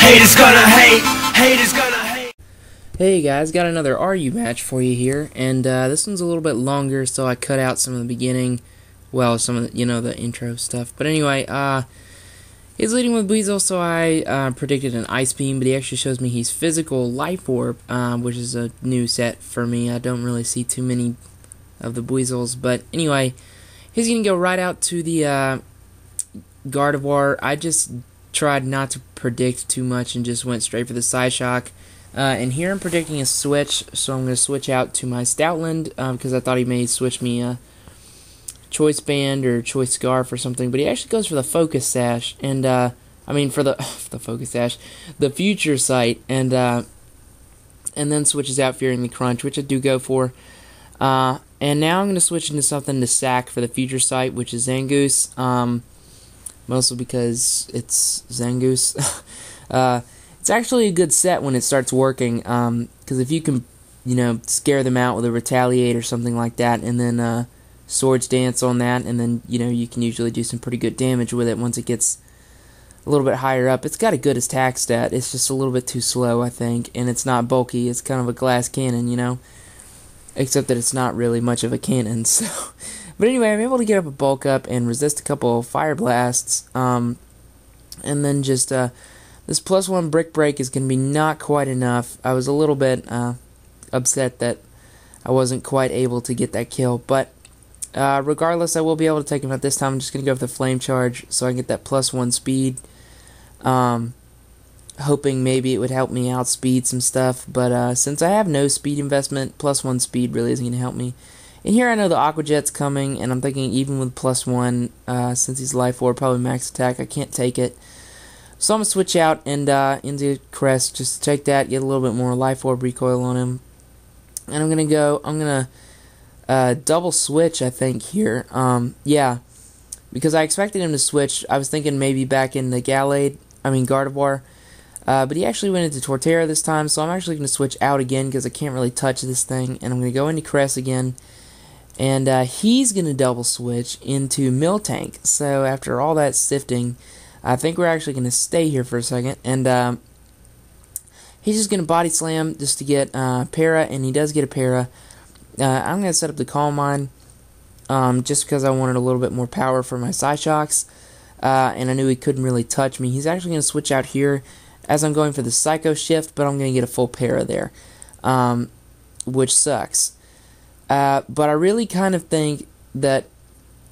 Haters gonna hate. Haters gonna hate. Hey guys, got another RU match for you here, and this one's a little bit longer, so I cut out some of the beginning, well, some of the, the intro stuff. But anyway, he's leading with Weasel, so I predicted an Ice Beam, but he actually shows me he's Physical Life Orb, which is a new set for me. I don't really see too many of the Weasels, but anyway, he's going to go right out to the Gardevoir. I just tried not to predict too much and just went straight for the Psyshock. And here I'm predicting a switch, so I'm going to switch out to my Stoutland, because I thought he may switch me a Choice Band or Choice Scarf or something, but he actually goes for the Focus Sash, and, for the Focus Sash, the Future Sight, and then switches out Fearing the Crunch, which I do go for. And now I'm going to switch into something to sack for the Future Sight, which is Zangoose, mostly because it's Zangoose. It's actually a good set when it starts working, because if you can, scare them out with a Retaliate or something like that, and then Swords Dance on that, and then, you can usually do some pretty good damage with it once it gets a little bit higher up. It's got a good attack stat, it's just a little bit too slow, I think, and it's not bulky, it's kind of a glass cannon, except that it's not really much of a cannon, so... But anyway, I'm able to get up a bulk up and resist a couple of Fire Blasts, and then just, this +1 Brick Break is going to be not quite enough. I was a little bit upset that I wasn't quite able to get that kill, but regardless, I will be able to take him out this time. I'm just going to go for the Flame Charge so I can get that +1 speed, hoping maybe it would help me outspeed some stuff, but since I have no speed investment, +1 speed really isn't going to help me. And here I know the Aqua Jet's coming, and I'm thinking even with +1, since he's Life Orb, probably max attack, I can't take it. So I'm going to switch out and into Crest, just take that, get a little bit more Life Orb recoil on him. And I'm going to double switch, I think, here. Yeah, because I expected him to switch. I was thinking maybe back in the Gardevoir. But he actually went into Torterra this time, so I'm actually going to switch out again because I can't really touch this thing. And I'm going to go into Crest again. And he's going to double switch into Miltank. So after all that sifting, I think we're actually going to stay here for a second. And he's just going to Body Slam just to get Para, and he does get a Para. I'm going to set up the Calm Mind just because I wanted a little bit more power for my Psyshocks. And I knew he couldn't really touch me. He's actually going to switch out here as I'm going for the Psycho Shift, but I'm going to get a full Para there, which sucks. But I really kind of think that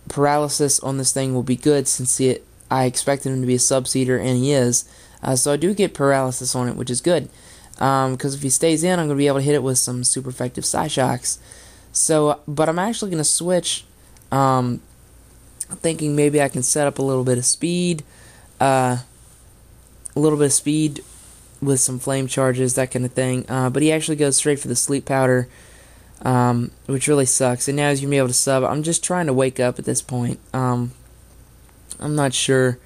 Paralysis on this thing will be good since I expected him to be a Subseeder, and he is. So I do get Paralysis on it, which is good. Because if he stays in, I'm going to be able to hit it with some super effective Psyshocks. So, but I'm actually going to switch, thinking maybe I can set up a little bit of speed. With some flame charges, that kind of thing. But he actually goes straight for the Sleep Powder, which really sucks. And now he's going to be able to sub. I'm just trying to wake up at this point. I'm not sure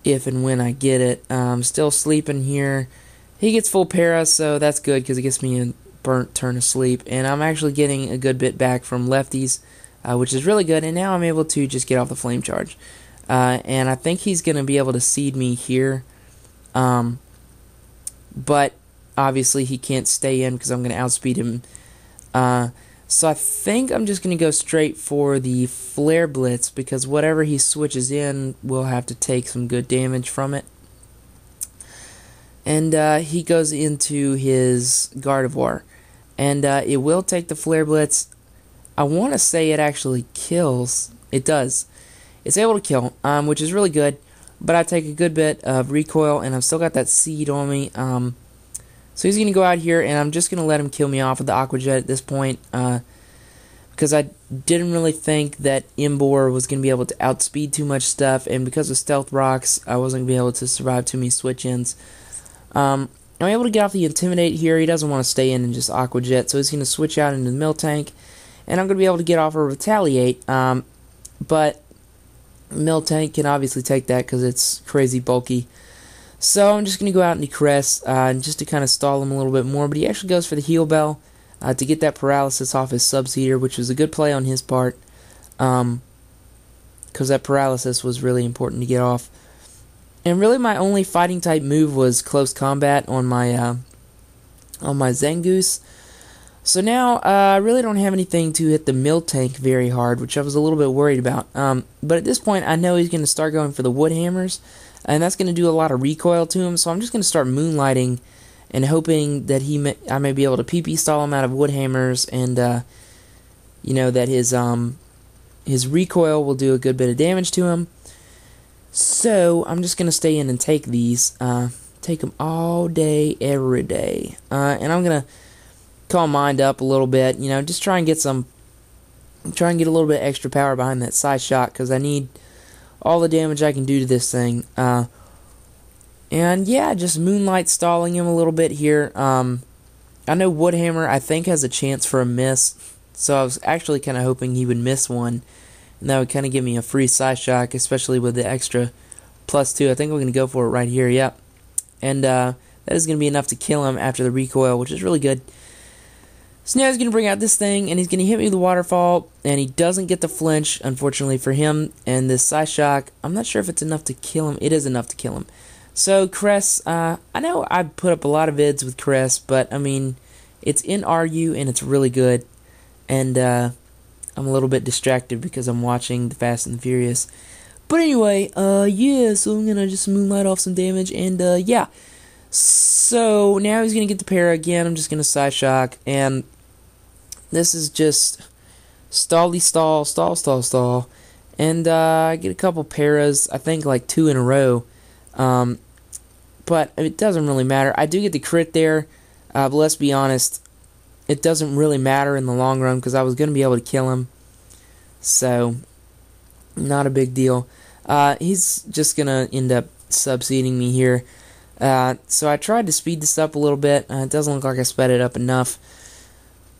if and when I get it. I'm still sleeping here. He gets full Para, so that's good because it gets me a burnt turn of sleep. And I'm actually getting a good bit back from lefties, which is really good. And now I'm able to just get off the Flame Charge. And I think he's going to be able to seed me here. But obviously he can't stay in because I'm going to outspeed him. So I think I'm just going to go straight for the Flare Blitz because whatever he switches in will have to take some good damage from it. And he goes into his Gardevoir. And it will take the Flare Blitz. I want to say it actually kills. It does. It's able to kill, which is really good. But I take a good bit of recoil, and I've still got that seed on me. So he's going to go out here, and I'm just going to let him kill me off with the Aqua Jet at this point. Because I didn't really think that Imbor was going to be able to outspeed too much stuff. And because of Stealth Rocks, I wasn't going to be able to survive too many switch-ins. I'm able to get off the Intimidate here. He doesn't want to stay in and just Aqua Jet. So he's going to switch out into the Miltank. And I'm going to be able to get off a Retaliate. But Miltank can obviously take that because it's crazy bulky. So I'm just going to go out and Crest just to kind of stall him a little bit more. But he actually goes for the Heal Bell to get that Paralysis off his Subseeder, which was a good play on his part. Because that Paralysis was really important to get off. And really my only fighting type move was close combat on my Zangoose. So now I really don't have anything to hit the Miltank very hard, which I was a little bit worried about. But at this point I know he's going to start going for the wood hammers, and that's going to do a lot of recoil to him, so I'm just going to start moonlighting and hoping that I may be able to PP stall him out of wood hammers, and you know, that his recoil will do a good bit of damage to him. So I'm just going to stay in and take these. Take them all day, every day. And I'm going to calm mind up a little bit. You know, just try and get a little bit extra power behind that side shot, because I need all the damage I can do to this thing. And yeah, just moonlight stalling him a little bit here. I know Woodhammer, I think, has a chance for a miss. So I was actually kind of hoping he would miss one, and that would kind of give me a free side shock, especially with the extra +2. I think we're going to go for it right here, yep. And that is going to be enough to kill him after the recoil, which is really good. So now he's going to bring out this thing, and he's going to hit me with the waterfall, and he doesn't get the flinch, unfortunately for him. And this side shock, I'm not sure if it's enough to kill him. It is enough to kill him. So Cress, I know I put up a lot of vids with Cress, but I mean, it's in RU, and it's really good. And I'm a little bit distracted because I'm watching the Fast and the Furious. But anyway, yeah, so I'm gonna just moonlight off some damage, and yeah. So now he's gonna get the para again. I'm just gonna side shock, and this is just stall, and I get a couple paras. I think like 2 in a row, but it doesn't really matter. I do get the crit there, but let's be honest, it doesn't really matter in the long run because I was gonna be able to kill him, so not a big deal. He's just gonna end up subseeding me here. So I tried to speed this up a little bit. It doesn't look like I sped it up enough.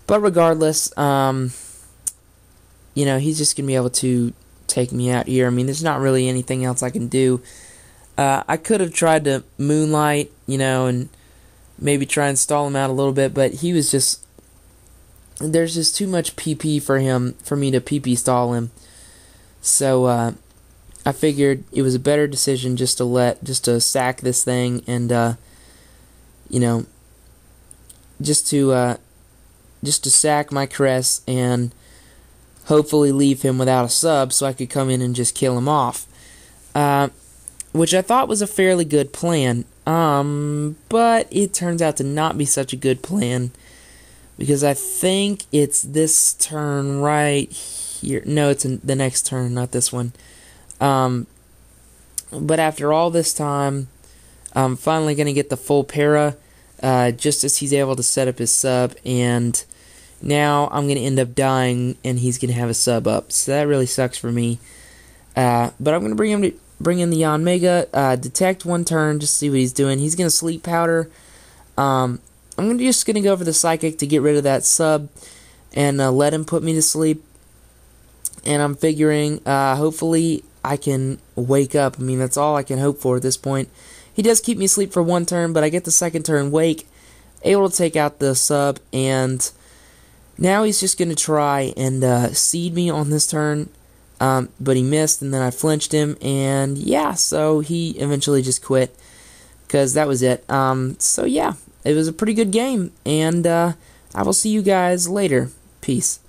But regardless, you know, he's just gonna be able to take me out here. I mean, there's not really anything else I can do. I could have tried to moonlight, you know, and maybe try and stall him out a little bit, but he was just, there's just too much PP for me to PP stall him. So I figured it was a better decision just to sack this thing, and you know, just to sack my Cress and hopefully leave him without a sub so I could come in and just kill him off, which I thought was a fairly good plan, but it turns out to not be such a good plan, because I think it's this turn right here. No, it's in the next turn, not this one. But after all this time, I'm finally going to get the full para, just as he's able to set up his sub, and now I'm going to end up dying, and he's going to have a sub up, so that really sucks for me. But I'm going to bring in the Yon Mega, detect one turn, just see what he's doing. He's going to sleep powder. I'm just going to go for the psychic to get rid of that sub, and let him put me to sleep. And I'm figuring, hopefully I can wake up. I mean, that's all I can hope for at this point. He does keep me asleep for one turn, but I get the second turn wake, able to take out the sub, and now he's just going to try and seed me on this turn, but he missed, and then I flinched him, and yeah, so he eventually just quit, because that was it. So yeah, it was a pretty good game, and I will see you guys later. Peace.